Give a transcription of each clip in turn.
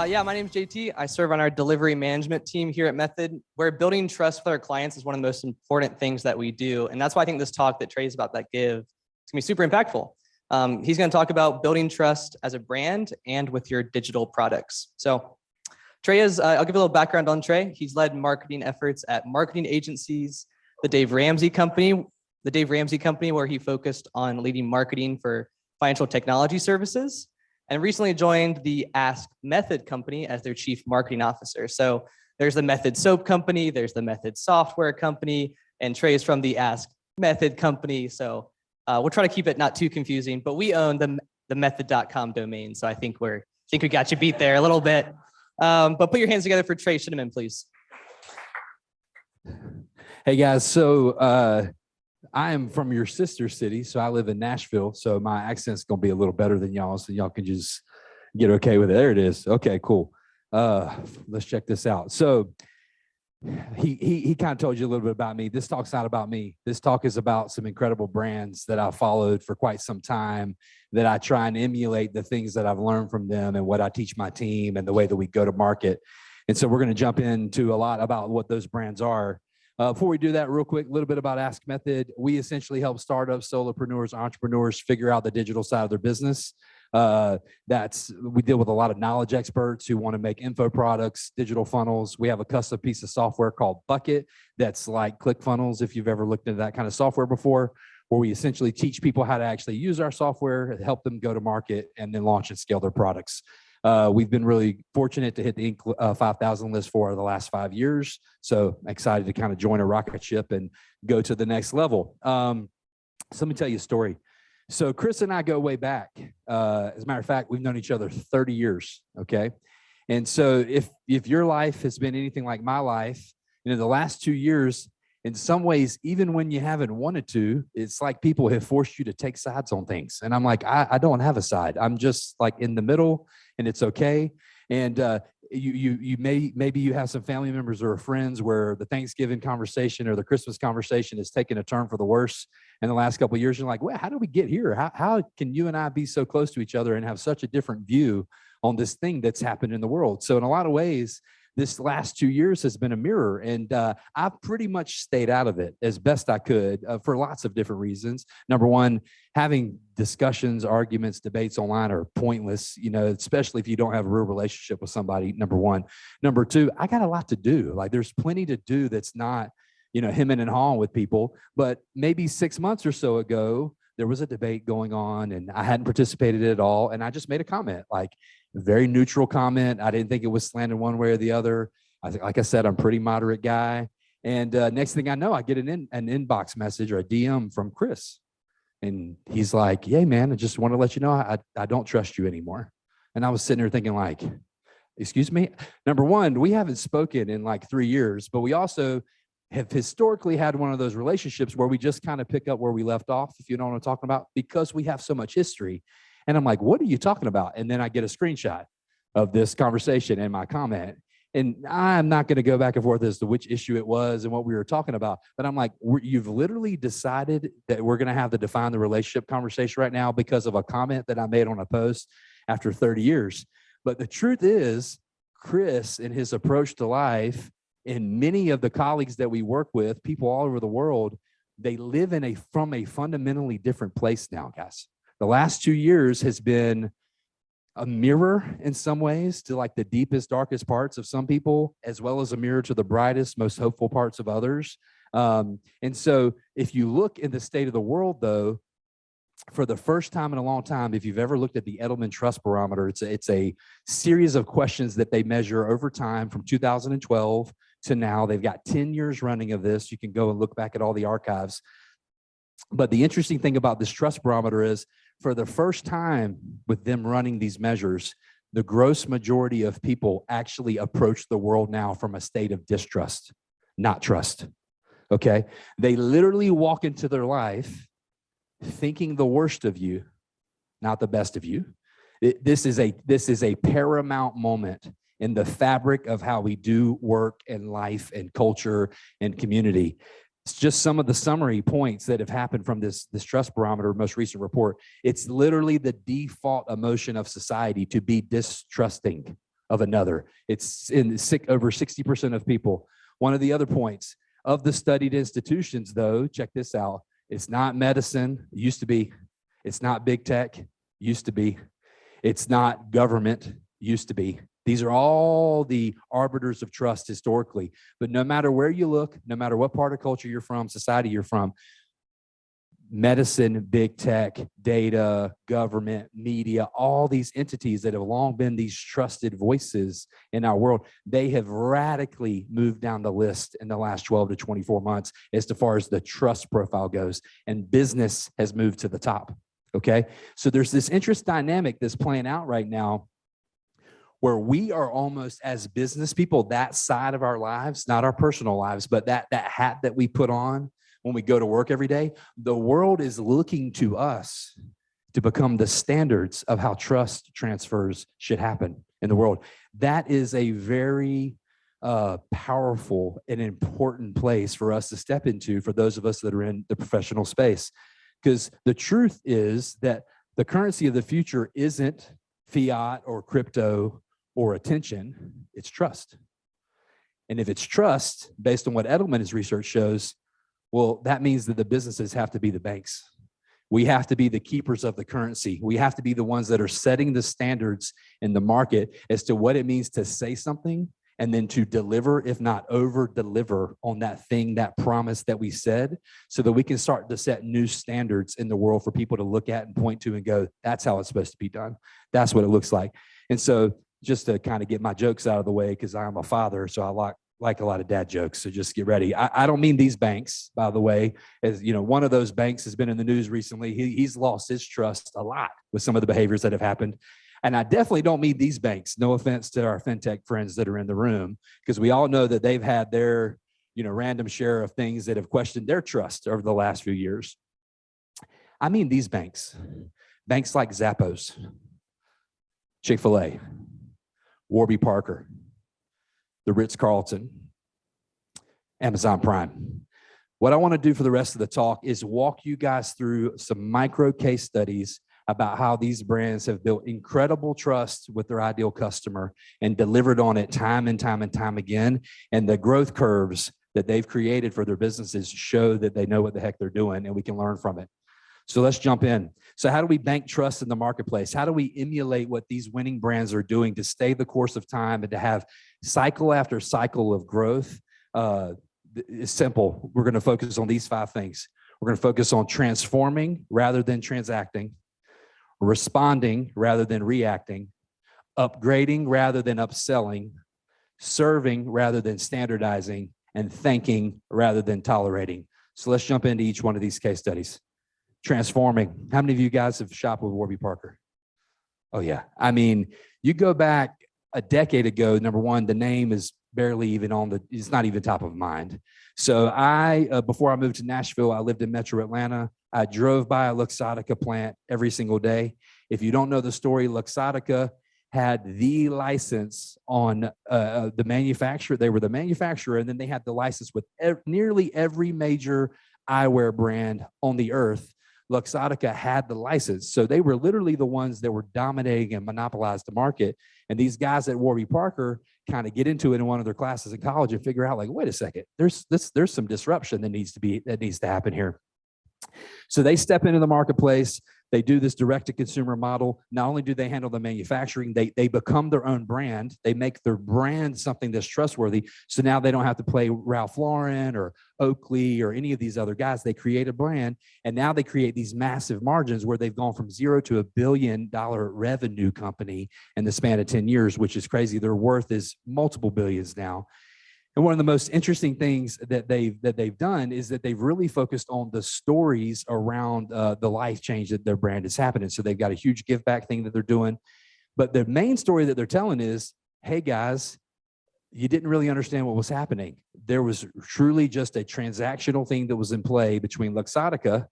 Yeah, my name is JT. I serve on our delivery management team here at Method. Where building trust with our clients is one of the most important things that we do. And that's why I think this talk that Trey's about to give is going to be super impactful. He's going to talk about building trust as a brand and with your digital products. So Trey is, I'll give a little background on Trey. He's led marketing efforts at marketing agencies, the Dave Ramsey Company, where he focused on leading marketing for financial technology services, and recently joined the Ask Method company as their chief marketing officer. So there's the Method Soap Company, there's the Method Software Company, and Trey is from the Ask Method company. So we'll try to keep it not too confusing, but we own the method.com domain. So I think we got you beat there a little bit. But put your hands together for Trey Sheneman, please. Hey guys, so I am from your sister city, so I live in Nashville, so my accent's gonna be a little better than y'all, so y'all can just get okay with it. There it is. Okay, cool. Let's check this out. So he kind of told you a little bit about me. This talk's not about me. This talk is about some incredible brands that I followed for quite some time, that I try and emulate the things that I've learned from them and what I teach my team and the way that we go to market. And so we're going to jump into a lot about what those brands are. Before we do that, real quick, a little bit about Ask Method. We essentially help startups, solopreneurs, entrepreneurs figure out the digital side of their business. We deal with a lot of knowledge experts who want to make info products, digital funnels. We have a custom piece of software called Bucket that's like ClickFunnels, if you've ever looked into that kind of software before, where we essentially teach people how to actually use our software, help them go to market, and then launch and scale their products. We've been really fortunate to hit the Inc. 5000 list for the last 5 years. So excited to kind of join a rocket ship and go to the next level. So let me tell you a story. So Chris and I go way back. As a matter of fact, we've known each other 30 years. Okay. And so if your life has been anything like my life, the last 2 years, in some ways, even when you haven't wanted to, it's like people have forced you to take sides on things. And I'm like, I don't have a side. I'm just like in the middle, and it's okay. And maybe you have some family members or friends where the Thanksgiving conversation or the Christmas conversation has taken a turn for the worse in the last couple of years. You're like, well, how did we get here? How can you and I be so close to each other and have such a different view on this thing that's happened in the world? So in a lot of ways, this last 2 years has been a mirror, and I've pretty much stayed out of it as best I could for lots of different reasons. Number one, having discussions, arguments, debates online are pointless, especially if you don't have a real relationship with somebody, number one. Number two, I got a lot to do. Like there's plenty to do that's not, hemming and hawing with people. But maybe 6 months or so ago, there was a debate going on and I hadn't participated at all. And I just made a comment, like a very neutral comment. I didn't think it was slanted one way or the other. Like I said, I'm a pretty moderate guy. And next thing I know, I get an inbox message or a DM from Chris. And he's like, hey, man, I just want to let you know I don't trust you anymore. And I was sitting there thinking like, excuse me? Number one, we haven't spoken in like 3 years, but we also have historically had one of those relationships where we just kind of pick up where we left off, if you know what I'm talking about, because we have so much history. And I'm like, what are you talking about? And then I get a screenshot of this conversation and my comment. And I'm not going to go back and forth as to which issue it was and what we were talking about. But I'm like, you've literally decided that we're going to have to define the relationship conversation right now because of a comment that I made on a post after 30 years. But the truth is, Chris and his approach to life and many of the colleagues that we work with, people all over the world, they live from a fundamentally different place now, guys. The last 2 years has been a mirror in some ways to like the deepest, darkest parts of some people, as well as a mirror to the brightest, most hopeful parts of others. And so if you look in the state of the world, though, for the first time in a long time, if you've ever looked at the Edelman Trust Barometer, it's a series of questions that they measure over time from 2012 to now. They've got 10 years running of this. You can go and look back at all the archives. But the interesting thing about this trust barometer is for the first time with them running these measures, the gross majority of people actually approach the world now from a state of distrust, not trust. Okay. They literally walk into their life thinking the worst of you, not the best of you. This is a paramount moment in the fabric of how we do work and life and culture and community. It's just some of the summary points that have happened from this trust barometer, most recent report. It's literally the default emotion of society to be distrusting of another. It's in over 60% of people. One of the other points of the studied institutions, though, check this out. It's not medicine, used to be. It's not big tech, used to be. It's not government, used to be. These are all the arbiters of trust historically. But no matter where you look, no matter what part of culture you're from, society you're from, medicine, big tech, data, government, media, all these entities that have long been these trusted voices in our world, they have radically moved down the list in the last 12 to 24 months as far as the trust profile goes, and business has moved to the top, okay? So there's this interest dynamic that's playing out right now where we are almost, as business people, that side of our lives, not our personal lives, but that hat that we put on when we go to work every day, the world is looking to us to become the standards of how trust transfers should happen in the world. That is a very powerful and important place for us to step into for those of us that are in the professional space. Because the truth is that the currency of the future isn't fiat or crypto or attention, it's trust. And if it's trust, based on what Edelman's research shows, well, that means that the businesses have to be the banks. We have to be the keepers of the currency. We have to be the ones that are setting the standards in the market as to what it means to say something and then to deliver, if not over deliver on that thing, that promise that we said, so that we can start to set new standards in the world for people to look at and point to and go, that's how it's supposed to be done. That's what it looks like. And so just to kind of get my jokes out of the way, because I'm a father, so I like a lot of dad jokes, so just get ready. I don't mean these banks, by the way. As you know, one of those banks has been in the news recently. He's lost his trust a lot with some of the behaviors that have happened. And I definitely don't mean these banks. No offense to our fintech friends that are in the room, because we all know that they've had their, random share of things that have questioned their trust over the last few years. I mean these banks like Zappos, ChickfilA, Warby Parker, the Ritz Carlton, Amazon Prime. What I want to do for the rest of the talk is walk you guys through some micro case studies about how these brands have built incredible trust with their ideal customer and delivered on it time and time and time again. And the growth curves that they've created for their businesses show that they know what the heck they're doing, and we can learn from it. So let's jump in. So how do we bank trust in the marketplace? How do we emulate what these winning brands are doing to stay the course of time and to have cycle after cycle of growth? It's simple. We're going to focus on these 5 things. We're going to focus on transforming rather than transacting, responding rather than reacting, upgrading rather than upselling, serving rather than standardizing, and thanking rather than tolerating. So let's jump into each one of these case studies. Transforming. How many of you guys have shopped with Warby Parker? Oh yeah. I mean, you go back a decade ago, number one, the name is barely even it's not even top of mind. So before I moved to Nashville, I lived in Metro Atlanta. I drove by a Luxottica plant every single day. If you don't know the story, Luxottica had the license on the manufacturer. They were the manufacturer, and then they had the license with nearly every major eyewear brand on the earth. Luxottica had the license. So they were literally the ones that were dominating and monopolized the market. And these guys at Warby Parker kind of get into it in one of their classes in college and figure out, like, wait a second, there's some disruption that needs to happen here. So they step into the marketplace. They do this direct-to-consumer model. Not only do they handle the manufacturing, they become their own brand. They make their brand something that's trustworthy. So now they don't have to play Ralph Lauren or Oakley or any of these other guys. They create a brand, and now they create these massive margins where they've gone from 0 to $1 billion revenue company in the span of 10 years, which is crazy. Their worth is multiple billions now. And one of the most interesting things that they've done is that they've really focused on the stories around the life change that their brand is happening. So they've got a huge give back thing that they're doing. But the main story that they're telling is, hey guys, you didn't really understand what was happening. There was truly just a transactional thing that was in play between Luxottica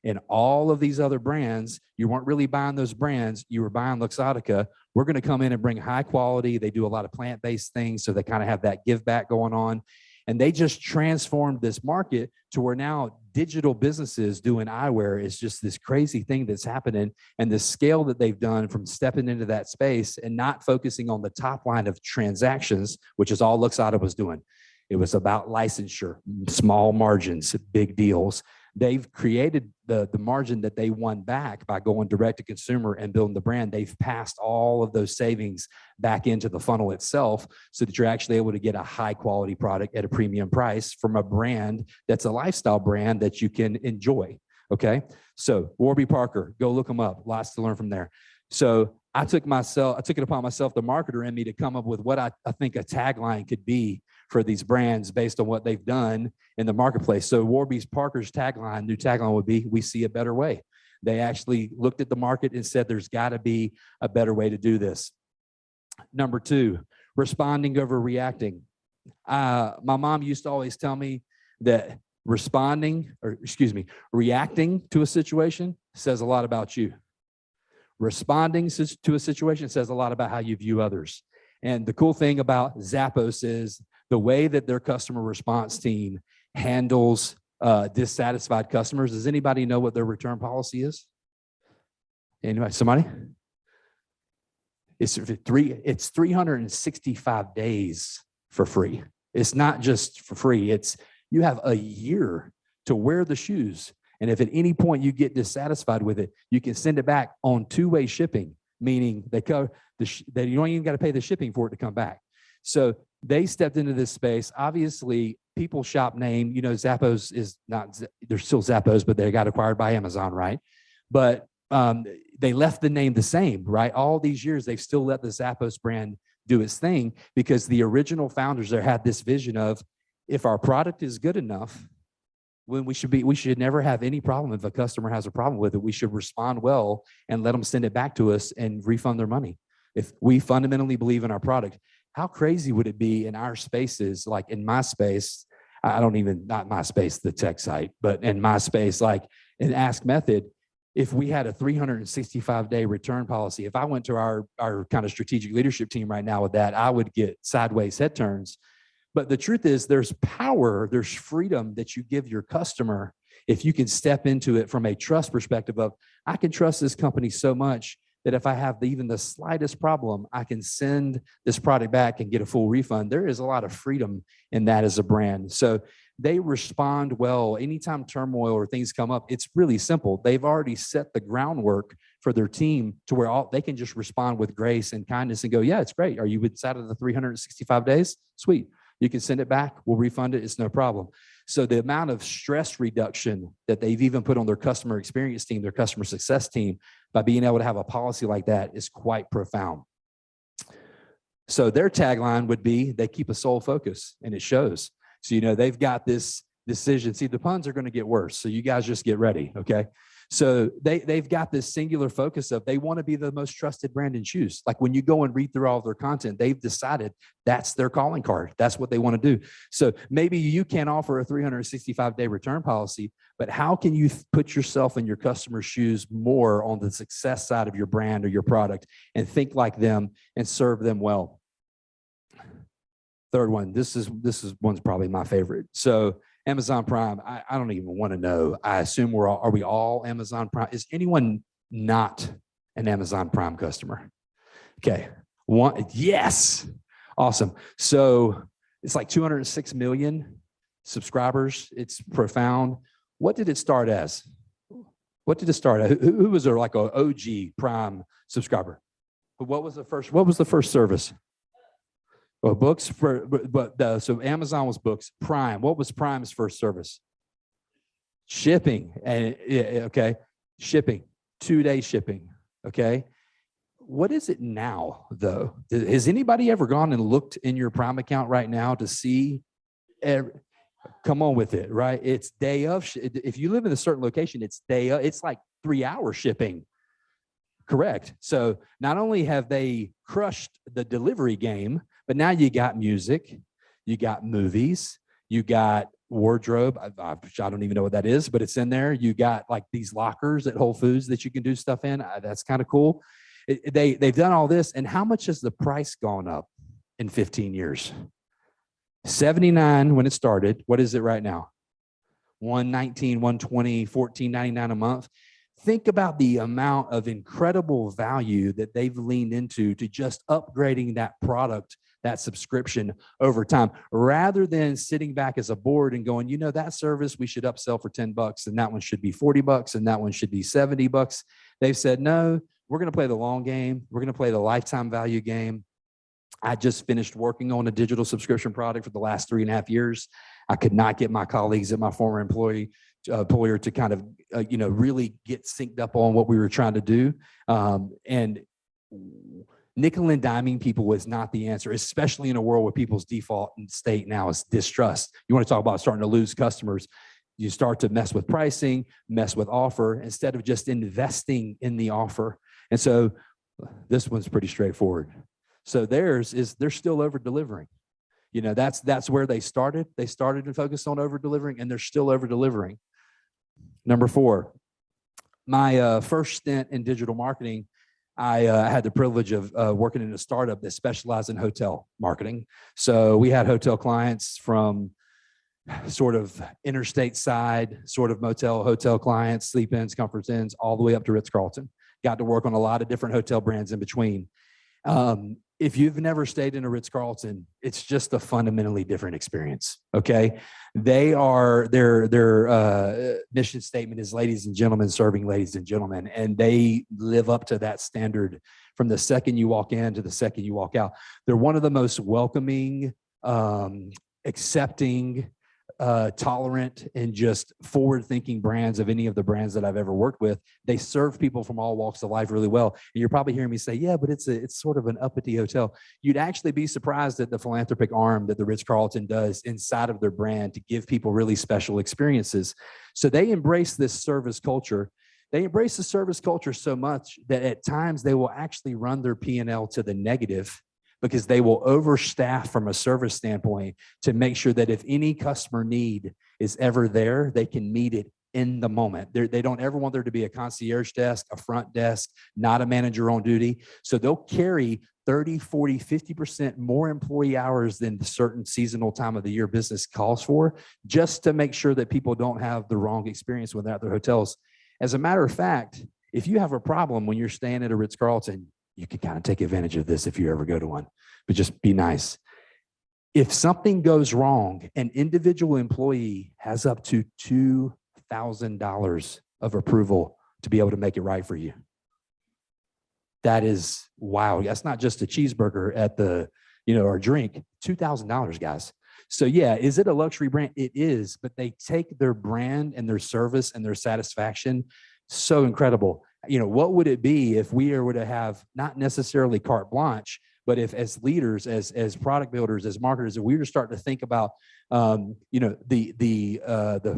and all of these other brands. You weren't really buying those brands. You were buying Luxottica. We're going to come in and bring high quality. They do a lot of plant-based things, so they kind of have that give back going on. And they just transformed this market to where now digital businesses doing eyewear is just this crazy thing that's happening, and the scale that they've done from stepping into that space and not focusing on the top line of transactions, which is all Luxottica was doing. It was about licensure, small margins, big deals. They've created the margin that they won back by going direct to consumer and building the brand. They've passed all of those savings back into the funnel itself so that you're actually able to get a high quality product at a premium price from a brand that's a lifestyle brand that you can enjoy. Okay. So Warby Parker, go look them up. Lots to learn from there. So I took it upon myself, the marketer in me, to come up with what I think a tagline could be for these brands based on what they've done in the marketplace. So Warby Parker's new tagline would be, "We see a better way." They actually looked at the market and said, there's got to be a better way to do this. Number 2, responding over reacting. My mom used to always tell me that reacting to a situation says a lot about you. Responding to a situation says a lot about how you view others. And the cool thing about Zappos is the way that their customer response team handles dissatisfied customers. Does anybody know what their return policy is? Anybody? Somebody? It's 365 days for free. It's not just for free. It's you have a year to wear the shoes. And if at any point you get dissatisfied with it, you can send it back on 2-way shipping, meaning they cover that you don't even got to pay the shipping for it to come back. So they stepped into this space. Obviously, people shop name, Zappos is not, they're still Zappos, but they got acquired by Amazon, right? But they left the name the same, right? All these years, they've still let the Zappos brand do its thing because the original founders there had this vision of, if our product is good enough, when we should never have any problem. If a customer has a problem with it, we should respond well and let them send it back to us and refund their money. If we fundamentally believe in our product, how crazy would it be in our spaces, like in my space, not my space, the tech site, but in my space, like in Ask Method, if we had a 365-day return policy, if I went to our kind of strategic leadership team right now with that, I would get sideways head turns. But the truth is there's power, there's freedom that you give your customer if you can step into it from a trust perspective of, I can trust this company so much that if I have even the slightest problem, I can send this product back and get a full refund. There is a lot of freedom in that as a brand. So they respond well. Anytime turmoil or things come up, it's really simple. They've already set the groundwork for their team to where they can just respond with grace and kindness and go, yeah, it's great. Are you inside of the 365 days? Sweet. You can send it back. We'll refund it. It's no problem. So the amount of stress reduction that they've even put on their customer experience team, their customer success team, by being able to have a policy like that is quite profound. So their tagline would be, they keep a soul focus, and it shows. So, they've got this decision. See, the puns are going to get worse. So you guys just get ready. Okay. So they've got this singular focus of, they want to be the most trusted brand in shoes. Like when you go and read through all of their content, they've decided that's their calling card. That's what they want to do. So maybe you can't offer a 365-day return policy, but how can you put yourself in your customer's shoes more on the success side of your brand or your product and think like them and serve them well? Third one, this one's probably my favorite. So Amazon Prime, I don't even want to know. I assume are we all Amazon Prime? Is anyone not an Amazon Prime customer? Okay, yes, awesome. So it's like 206 million subscribers. It's profound. What did it start as? Who was there like an OG Prime subscriber? What was the first service? Well, books so Amazon was books. Prime. What was Prime's first service? Shipping. Okay. Shipping. 2-day shipping. Okay. What is it now, though? Has anybody ever gone and looked in your Prime account right now to see? Come on with it, right? It's day of. If you live in a certain location, it's day of. It's like 3-hour shipping. Correct. So not only have they crushed the delivery game, but now you got music, you got movies, you got wardrobe. I don't even know what that is, but it's in there. You got like these lockers at Whole Foods that you can do stuff in. That's kind of cool. They've done all this. And how much has the price gone up in 15 years? $79 when it started. What is it right now? $119, $120, $14.99 a month. Think about the amount of incredible value that they've leaned into to just upgrading that product, that subscription over time, rather than sitting back as a board and going, you know, that service we should upsell for $10 and that one should be $40 and that one should be $70. They've said, no, we're going to play the long game. We're going to play the lifetime value game. I just finished working on a digital subscription product for the last 3.5 years. I could not get my colleagues at my former employer to kind of, really get synced up on what we were trying to do. And nickel and diming people was not the answer, especially in a world where people's default state now is distrust. You want to talk about starting to lose customers. You start to mess with pricing, mess with offer, instead of just investing in the offer. And so this one's pretty straightforward. So they're still over delivering. That's where they started. They started and focused on over delivering, and they're still over delivering. Number 4, my first stint in digital marketing, I had the privilege of working in a startup that specialized in hotel marketing. So we had hotel clients from sort of interstate side, sort of hotel clients, sleep ins, comfort inns, all the way up to Ritz Carlton. Got to work on a lot of different hotel brands in between. If you've never stayed in a Ritz Carlton, it's just a fundamentally different experience. Okay, their mission statement is "Ladies and gentlemen, serving ladies and gentlemen," and they live up to that standard from the second you walk in to the second you walk out. They're one of the most welcoming, accepting, tolerant, and just forward-thinking brands of any of the brands that I've ever worked with. They serve people from all walks of life really well. And you're probably hearing me say, yeah, but it's sort of an uppity hotel. You'd actually be surprised at the philanthropic arm that the Ritz Carlton does inside of their brand to give people really special experiences. So they embrace this service culture. They embrace the service culture so much that at times they will actually run their P&L to the negative, because they will overstaff from a service standpoint to make sure that if any customer need is ever there, they can meet it in the moment. They don't ever want there to be a concierge desk, a front desk, not a manager on duty. So they'll carry 30, 40, 50% more employee hours than the certain seasonal time of the year business calls for, just to make sure that people don't have the wrong experience when they're at their hotels. As a matter of fact, if you have a problem when you're staying at a Ritz Carlton, you can kind of take advantage of this if you ever go to one, but just be nice. If something goes wrong, an individual employee has up to $2,000 of approval to be able to make it right for you. That is wow. That's not just a cheeseburger at the, or drink, $2,000, guys. So yeah, is it a luxury brand? It is, but they take their brand and their service and their satisfaction so incredible. What would it be if we were to have not necessarily carte blanche, but if as leaders, as product builders, as marketers, if we were to start to think about, the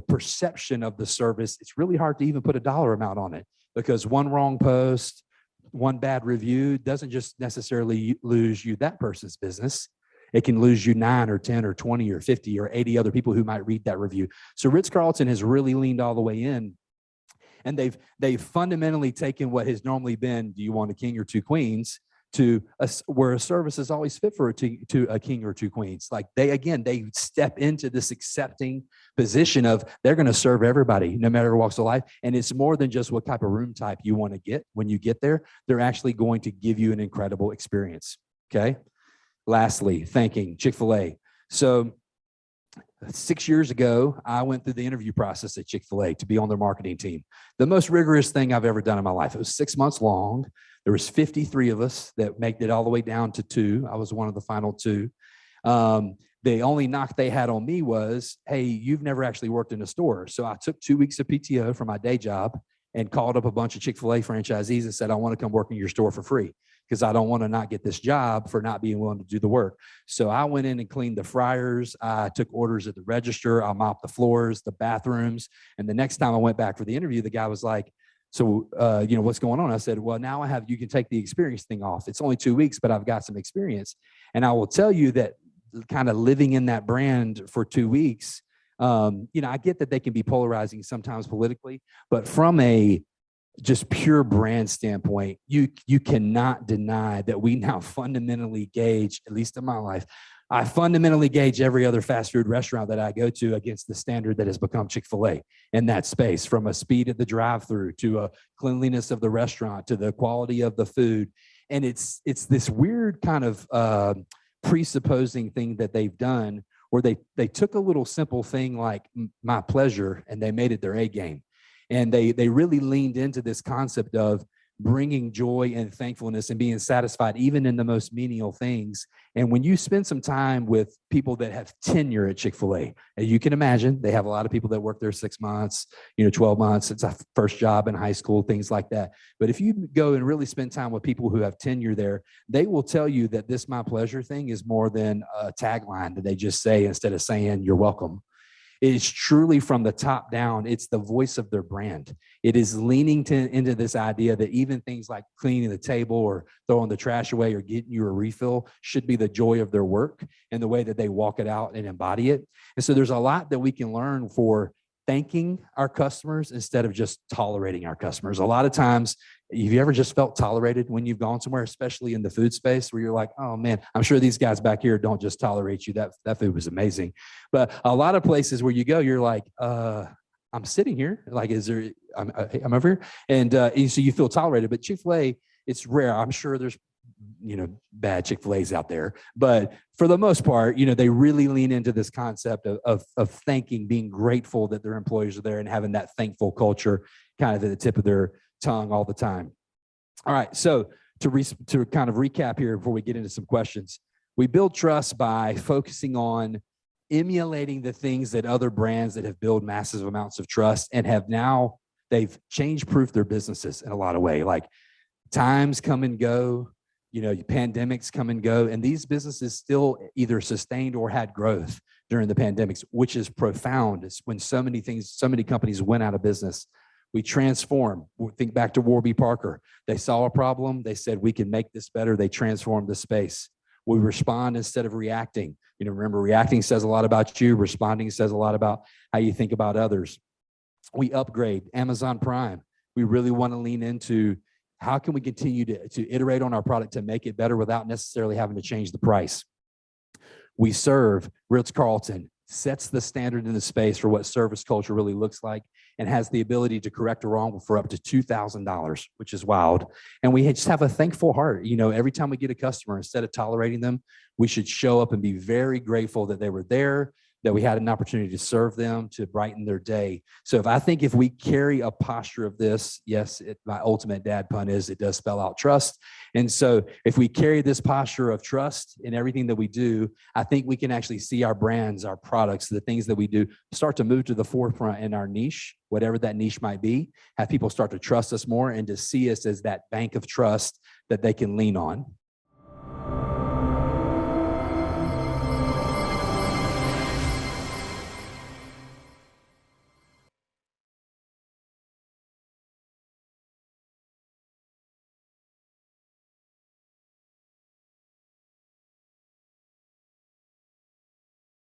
perception of the service, it's really hard to even put a dollar amount on it, because one wrong post, one bad review doesn't just necessarily lose you that person's business. It can lose you 9 or 10 or 20 or 50 or 80 other people who might read that review. So Ritz Carlton has really leaned all the way in. And they've fundamentally taken what has normally been, do you want a king or 2 queens, to where a service is always fit for a king or 2 queens. Like they step into this accepting position of they're going to serve everybody, no matter walks of life. And it's more than just what type of room type you want to get when you get there. They're actually going to give you an incredible experience. Okay. Lastly, thanking ChickfilA. So 6 years ago, I went through the interview process at ChickfilA to be on their marketing team. The most rigorous thing I've ever done in my life. It was 6 months long. There was 53 of us that made it all the way down to 2. I was one of the final 2. The only knock they had on me was, hey, you've never actually worked in a store. So I took 2 weeks of PTO from my day job and called up a bunch of ChickfilA franchisees and said, I want to come work in your store for free, because I don't want to not get this job for not being willing to do the work. So I went in and cleaned the fryers. I took orders at the register. I mopped the floors, the bathrooms. And the next time I went back for the interview, the guy was like, so, what's going on? I said, well, now you can take the experience thing off. It's only 2 weeks, but I've got some experience. And I will tell you that kind of living in that brand for 2 weeks, I get that they can be polarizing sometimes politically, but from a just pure brand standpoint, you cannot deny that we now fundamentally gauge, at least in my life, I fundamentally gauge every other fast food restaurant that I go to against the standard that has become Chick-fil-A in that space, from a speed at the drive-through to a cleanliness of the restaurant to the quality of the food. And it's this weird kind of presupposing thing that they've done where they took a little simple thing like my pleasure and they made it their A game. And they really leaned into this concept of bringing joy and thankfulness and being satisfied even in the most menial things. And when you spend some time with people that have tenure at Chick-fil-A, you can imagine they have a lot of people that work there 6 months, 12 months. It's a first job in high school, things like that. But if you go and really spend time with people who have tenure there, they will tell you that this my pleasure thing is more than a tagline that they just say instead of saying you're welcome. It's truly from the top down. It's the voice of their brand. It is leaning into this idea that even things like cleaning the table or throwing the trash away or getting you a refill should be the joy of their work and the way that they walk it out and embody it. And so there's a lot that we can learn for thanking our customers instead of just tolerating our customers. A lot of times, have you ever just felt tolerated when you've gone somewhere, especially in the food space, where you're like, oh man, I'm sure these guys back here don't just tolerate you. That food was amazing. But a lot of places where you go, you're like, I'm sitting here. Like, I'm over here. And so you feel tolerated. But Chick-fil-A, it's rare. I'm sure there's bad Chick-fil-A's out there. But for the most part, they really lean into this concept of thanking, being grateful that their employees are there and having that thankful culture kind of at the tip of their tongue all the time. All right. So to kind of recap here before we get into some questions, we build trust by focusing on emulating the things that other brands that have built massive amounts of trust and they've change-proofed their businesses in a lot of ways. Like times come and go, pandemics come and go, and these businesses still either sustained or had growth during the pandemics, which is profound. It's when so many companies went out of business. We transform. Think back to Warby Parker. They saw a problem. They said, we can make this better. They transformed the space. We respond instead of reacting. Remember, reacting says a lot about you. Responding says a lot about how you think about others. We upgrade. Amazon Prime. We really want to lean into how can we continue to iterate on our product to make it better without necessarily having to change the price. We serve. Ritz Carlton sets the standard in the space for what service culture really looks like and has the ability to correct a wrong for up to $2,000, which is wild. And we just have a thankful heart. Every time we get a customer, instead of tolerating them, we should show up and be very grateful that they were there, that we had an opportunity to serve them, to brighten their day. So if we carry a posture of this, yes, my ultimate dad pun is it does spell out trust. And so if we carry this posture of trust in everything that we do, I think we can actually see our brands, our products, the things that we do start to move to the forefront in our niche, whatever that niche might be, have people start to trust us more and to see us as that bank of trust that they can lean on.